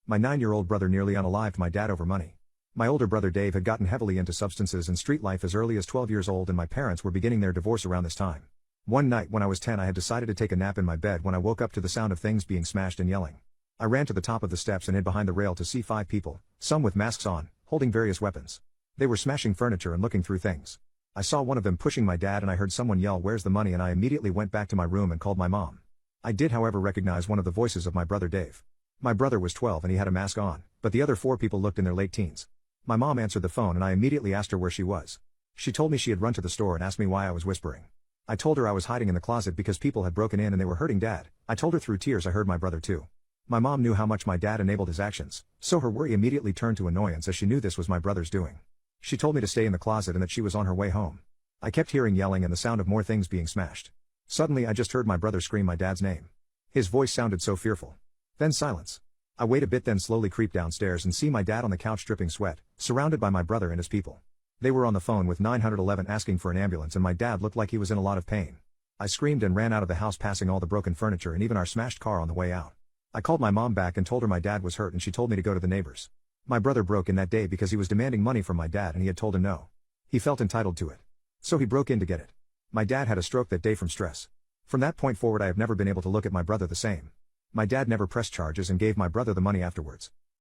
My 9-year-old brother nearly unalived my dad over money. My older brother Dave had gotten heavily into substances and street life as early as 12 years old, and my parents were beginning their divorce around this time. One night when I was 10, I had decided to take a nap in my bed when I woke up to the sound of things being smashed and yelling. I ran to the top of the steps and hid behind the rail to see 5 people, some with masks on, holding various weapons. They were smashing furniture and looking through things. I saw one of them pushing my dad and I heard someone yell, "Where's the money?" and I immediately went back to my room and called my mom. I did, however, recognize one of the voices of my brother Dave. My brother was 12 and he had a mask on, but the other 4 people looked in their late teens. My mom answered the phone and I immediately asked her where she was. She told me she had run to the store and asked me why I was whispering. I told her I was hiding in the closet because people had broken in and they were hurting Dad. I told her through tears I heard my brother too. My mom knew how much my dad enabled his actions, so her worry immediately turned to annoyance as she knew this was my brother's doing. She told me to stay in the closet and that she was on her way home. I kept hearing yelling and the sound of more things being smashed. Suddenly I just heard my brother scream my dad's name. His voice sounded so fearful. Then silence. I wait a bit, then slowly creep downstairs and see my dad on the couch dripping sweat, surrounded by my brother and his people. They were on the phone with 911 asking for an ambulance and my dad looked like he was in a lot of pain. I screamed and ran out of the house, passing all the broken furniture and even our smashed car on the way out. I called my mom back and told her my dad was hurt and she told me to go to the neighbors. My brother broke in that day because he was demanding money from my dad and he had told him no. He felt entitled to it. So he broke in to get it. My dad had a stroke that day from stress. From that point forward I have never been able to look at my brother the same. My dad never pressed charges and gave my brother the money afterwards.